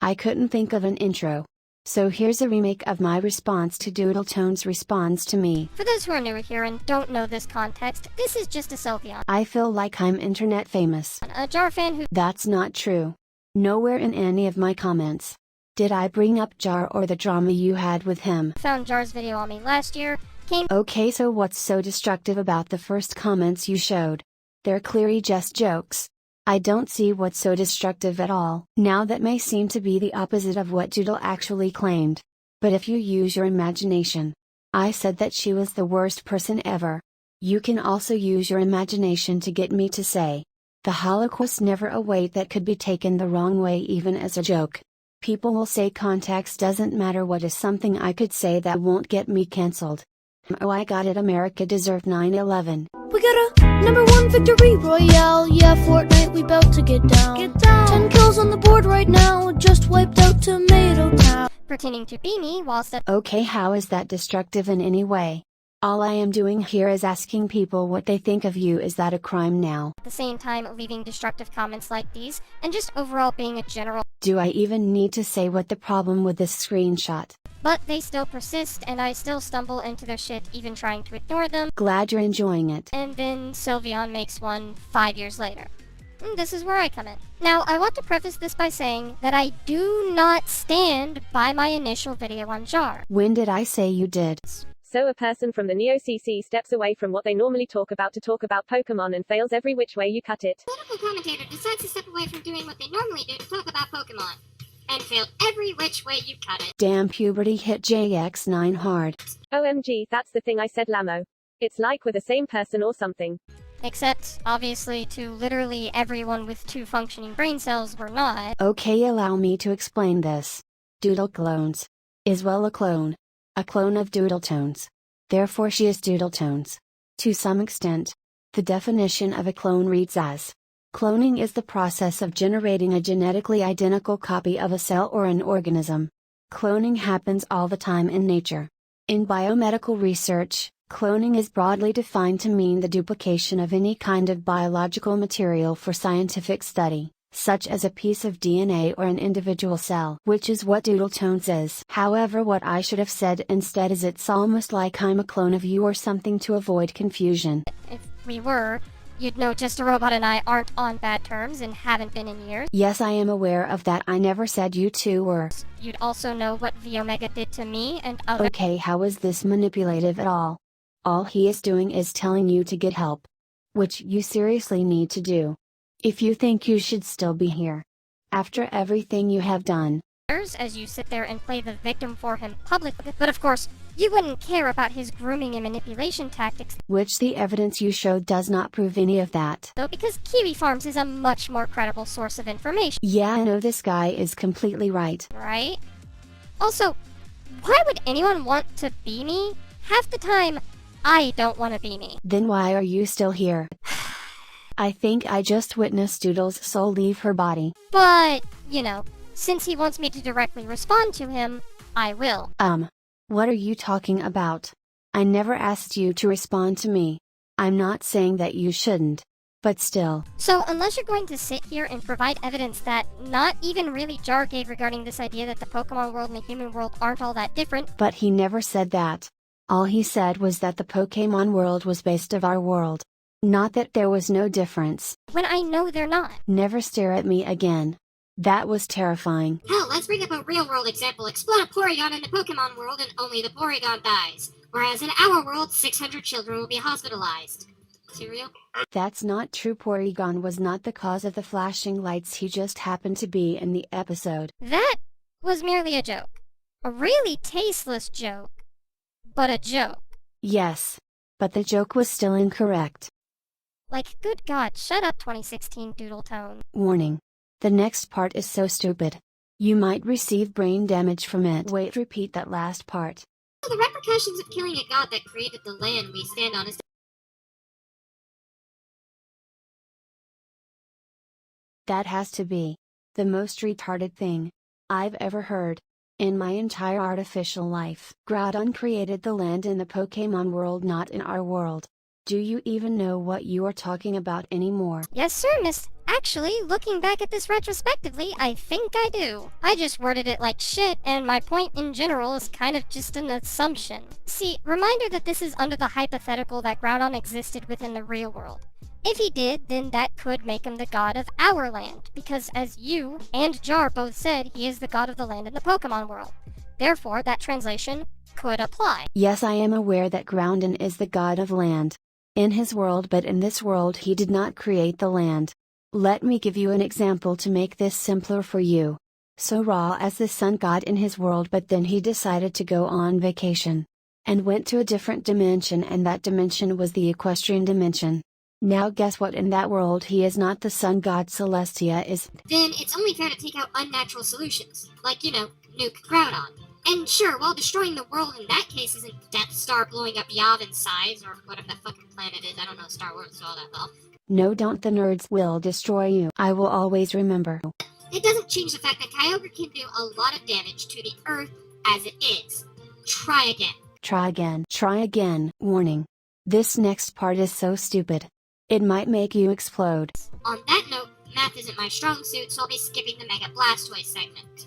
I couldn't think of an intro. So here's a remake of my response to DoodleTones responds to me. For those who are newer here and don't know this context, this is just a Sylveon. I feel like I'm internet famous. A Jar fan who— That's not true. Nowhere in any of my comments did I bring up Jar or the drama you had with him. found Jar's video on me last year, came— Okay, so what's so destructive about the first comments you showed? They're clearly just jokes. I don't see what's so destructive at all. Now that may seem to be the opposite of what Doodle actually claimed. But if you use your imagination. I said that she was the worst person ever. You can also use your imagination to get me to say. The Holocaust never a weight that could be taken the wrong way even as a joke. People will say context doesn't matter. What is something I could say that won't get me cancelled? Oh, I got it. America deserved 9/11. We got a #1 victory royale. Yeah, Fortnite, we bout to get down. 10 kills on the board right now. Just wiped out Tomato Town. pretending to be me whilst at— Okay, how is that destructive in any way? All I am doing here is asking people what they think of you. Is that a crime now? the same time leaving destructive comments like these, and just overall being a general— Do I even need to say what the problem with this screenshot? But they still persist, and I still stumble into their shit even trying to ignore them. Glad you're enjoying it. And then Sylveon makes one 5 years later. This is where I come in. Now, I want to preface this by saying that I do not stand by my initial video on Jar. When did I say you did? So a person from the Neo-CC steps away from what they normally talk about to talk about Pokemon and fails every which way you cut it. Political commentator decides to step away from doing what they normally do to talk about Pokemon. And fail every which way you cut it. Damn, puberty hit JX9 hard. OMG, that's the thing I said, Lamo. It's like we're the same person or something. Except, obviously, to literally everyone with 2 functioning brain cells, we're not. Okay, allow me to explain this. DoodleClones is well a clone of DoodleTones. Therefore she is DoodleTones. To some extent. The definition of a clone reads as: cloning is the process of generating a genetically identical copy of a cell or an organism. Cloning happens all the time in nature. In biomedical research, cloning is broadly defined to mean the duplication of any kind of biological material for scientific study, such as a piece of DNA or an individual cell, which is what DoodleTones is. However, what I should have said instead is it's almost like I'm a clone of you or something to avoid confusion. If we were, you'd know Just a Robot and I aren't on bad terms and haven't been in years. Yes, I am aware of that. I never said you two were. You'd also know what V Omega did to me and other— Okay, how is this manipulative at all? All he is doing is telling you to get help. Which you seriously need to do. If you think you should still be here. After everything you have done. as you sit there and play the victim for him publicly. But of course, you wouldn't care about his grooming and manipulation tactics. Which the evidence you showed does not prove any of that. Though, because Kiwi Farms is a much more credible source of information. Yeah, I know this guy is completely right. Right? Also, why would anyone want to be me? Half the time, I don't want to be me. Then why are you still here? I think I just witnessed Doodle's soul leave her body. But, you know, since he wants me to directly respond to him, I will. What are you talking about? I never asked you to respond to me. I'm not saying that you shouldn't. But still. So, unless you're going to sit here and provide evidence that not even really Jar gave regarding this idea that the Pokemon world and the human world aren't all that different. But he never said that. All he said was that the Pokemon world was based of our world. Not that there was no difference. When I know they're not. Never stare at me again. That was terrifying. Hell, let's bring up a real-world example. Explode a Porygon in the Pokemon world and only the Porygon dies. Whereas in our world, 600 children will be hospitalized. Cereal? That's not true. Porygon was not the cause of the flashing lights. He just happened to be in the episode. That was merely a joke. A really tasteless joke. But a joke. Yes. But the joke was still incorrect. Like, good God, shut up 2016 DoodleTone. Warning. The next part is so stupid. You might receive brain damage from it. Wait, repeat that last part. The repercussions of killing a god that created the land we stand on is That has to be the most retarded thing I've ever heard in my entire artificial life. Groudon created the land in the Pokemon world, not in our world. Do you even know what you are talking about anymore? Yes, sir, miss. Actually, looking back at this retrospectively, I think I do. I just worded it like shit, and my point in general is kind of just an assumption. See, reminder that this is under the hypothetical that Groudon existed within the real world. If he did, then that could make him the god of our land, because as you and Jar both said, he is the god of the land in the Pokemon world. Therefore, that translation could apply. Yes, I am aware that Groudon is the god of land in his world, but in this world he did not create the land. Let me give you an example to make this simpler for you. So Ra as the sun god in his world, but then he decided to go on vacation and went to a different dimension, and that dimension was the equestrian dimension. Now guess what? In that world he is not the sun god, Celestia is. Then it's only fair to take out unnatural solutions, like, nuke Groudon. And sure, while destroying the world in that case isn't Death Star blowing up Yavin size, or whatever that fucking planet is, I don't know Star Wars all that well. No, don't, the nerds will destroy you. I will always remember. It doesn't change the fact that Kyogre can do a lot of damage to the Earth as it is. Try again. Try again. Try again. Warning. This next part is so stupid. It might make you explode. On that note, math isn't my strong suit, so I'll be skipping the Mega Blastoise segment.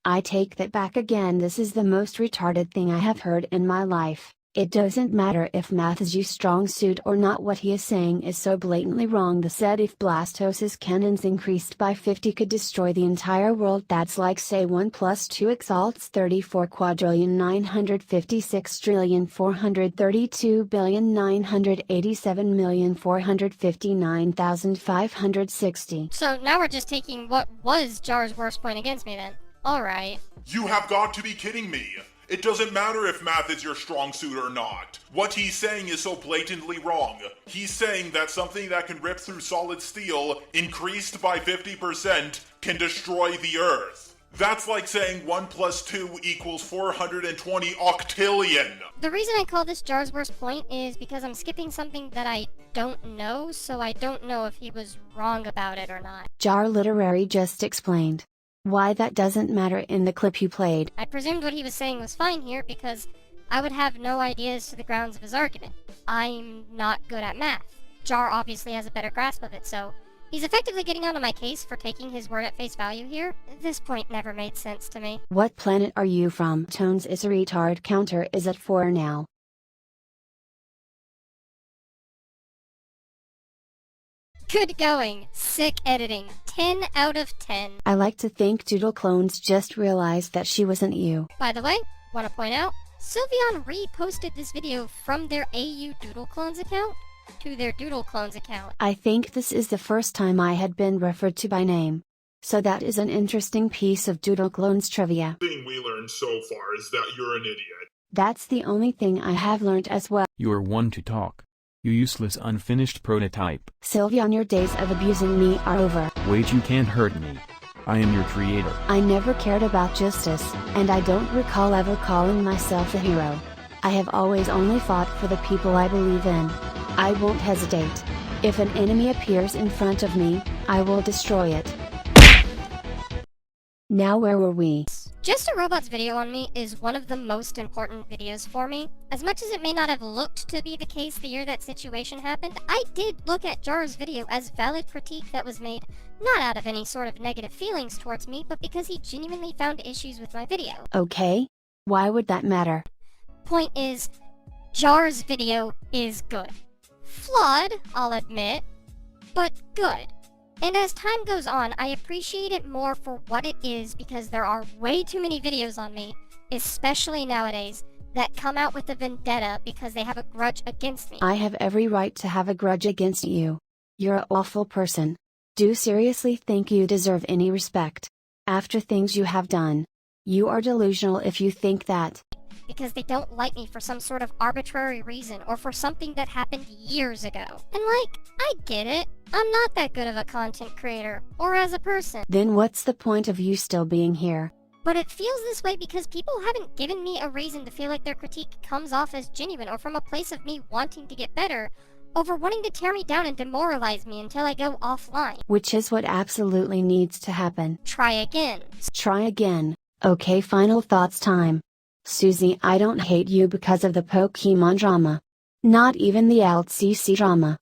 I take that back again. This is the most retarded thing I have heard in my life. It doesn't matter if math is your strong suit or not. What he is saying is so blatantly wrong. The said if Blastos's cannons increased by 50 could destroy the entire world. That's like say 1 plus 2 exalts 34,956,432,987,459,560. So now we're just taking what was Jar's worst point against me then. Alright. You have got to be kidding me. It doesn't matter if math is your strong suit or not. What he's saying is so blatantly wrong. He's saying that something that can rip through solid steel, increased by 50%, can destroy the Earth. That's like saying 1 plus 2 equals 420 octillion. The reason I call this Jar's worst point is because I'm skipping something that I don't know, so I don't know if he was wrong about it or not. Jar Literary just explained why that doesn't matter in the clip you played. I presumed what he was saying was fine here because I would have no ideas to the grounds of his argument. I'm not good at math. Jar obviously has a better grasp of it, so he's effectively getting onto my case for taking his word at face value here. This point never made sense to me. What planet are you from? Tones is a retard. Counter is at 4 now. Good going. Sick editing. 10 out of 10. I like to think DoodleClones just realized that she wasn't you. By the way, want to point out, Sylveon reposted this video from their AU DoodleClones account to their DoodleClones account. I think this is the first time I had been referred to by name. So that is an interesting piece of DoodleClones trivia. The thing we learned so far is that you're an idiot. That's the only thing I have learned as well. You are one to talk. You useless unfinished prototype. Sylveon, your days of abusing me are over. Wait, you can't hurt me. I am your creator. I never cared about justice, and I don't recall ever calling myself a hero. I have always only fought for the people I believe in. I won't hesitate. If an enemy appears in front of me, I will destroy it. Now where were we? Just a Robot's video on me is one of the most important videos for me. As much as it may not have looked to be the case the year that situation happened, I did look at Jar's video as valid critique that was made not out of any sort of negative feelings towards me, but because he genuinely found issues with my video. Okay. Why would that matter? Point is, Jar's video is good. Flawed, I'll admit, but good. And as time goes on, I appreciate it more for what it is because there are way too many videos on me, especially nowadays, that come out with a vendetta because they have a grudge against me. I have every right to have a grudge against you. You're an awful person. Do you seriously think you deserve any respect? After things you have done. You are delusional if you think that. Because they don't like me for some sort of arbitrary reason or for something that happened years ago. And I get it. I'm not that good of a content creator, or as a person. Then what's the point of you still being here? But it feels this way because people haven't given me a reason to feel like their critique comes off as genuine or from a place of me wanting to get better, over wanting to tear me down and demoralize me until I go offline. Which is what absolutely needs to happen. Try again. Try again. Okay, final thoughts time. Susie, I don't hate you because of the Pokemon drama. Not even the LCC drama.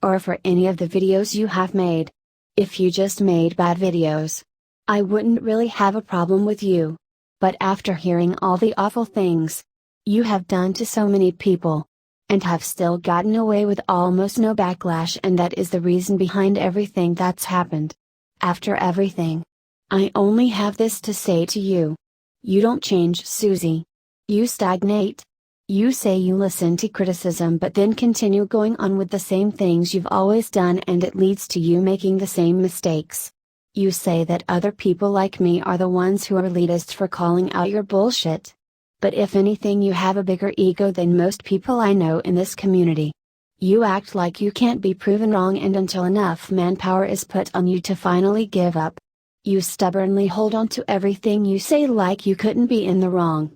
Or for any of the videos you have made. If you just made bad videos, I wouldn't really have a problem with you. But after hearing all the awful things you have done to so many people, and have still gotten away with almost no backlash, and that is the reason behind everything that's happened. After everything, I only have this to say to you. You don't change, Susie. You stagnate. You say you listen to criticism but then continue going on with the same things you've always done, and it leads to you making the same mistakes. You say that other people like me are the ones who are elitists for calling out your bullshit. But if anything, you have a bigger ego than most people I know in this community. You act like you can't be proven wrong, and until enough manpower is put on you to finally give up, you stubbornly hold on to everything you say like you couldn't be in the wrong.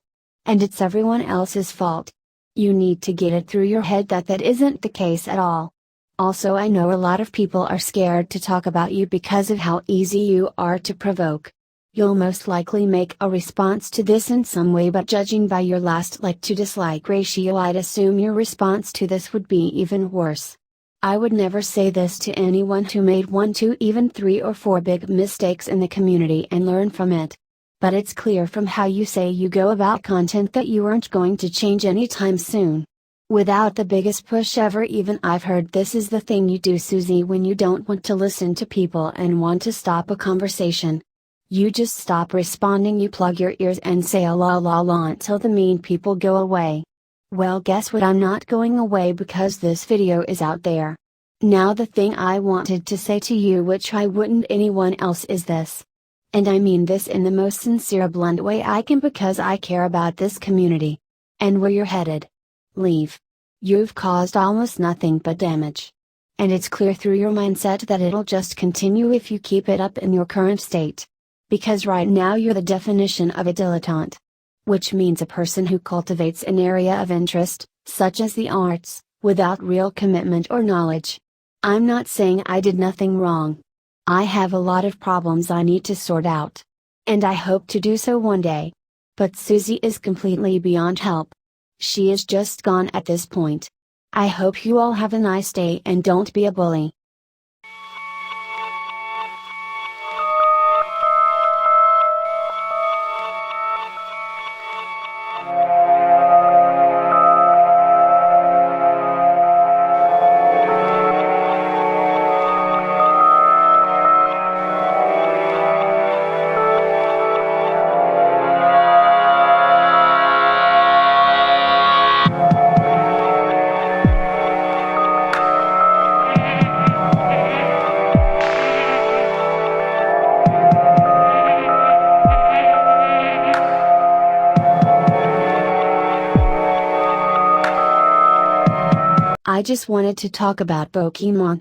And it's everyone else's fault. You need to get it through your head that that isn't the case at all. Also, I know a lot of people are scared to talk about you because of how easy you are to provoke. You'll most likely make a response to this in some way, but judging by your last like to dislike ratio, I'd assume your response to this would be even worse. I would never say this to anyone who made 1, 2, even 3 or 4 big mistakes in the community and learn from it. But it's clear from how you say you go about content that you aren't going to change anytime soon. Without the biggest push ever, even I've heard this is the thing you do, Susie, when you don't want to listen to people and want to stop a conversation. You just stop responding, you plug your ears and say a la la la until the mean people go away. Well, guess what? I'm not going away because this video is out there. Now, the thing I wanted to say to you, which I wouldn't anyone else, is this. And I mean this in the most sincere, blunt way I can, because I care about this community. And where you're headed. Leave. You've caused almost nothing but damage. And it's clear through your mindset that it'll just continue if you keep it up in your current state. Because right now you're the definition of a dilettante. Which means a person who cultivates an area of interest, such as the arts, without real commitment or knowledge. I'm not saying I did nothing wrong. I have a lot of problems I need to sort out. And I hope to do so one day. But Susie is completely beyond help. She is just gone at this point. I hope you all have a nice day and don't be a bully. I just wanted to talk about Pokemon.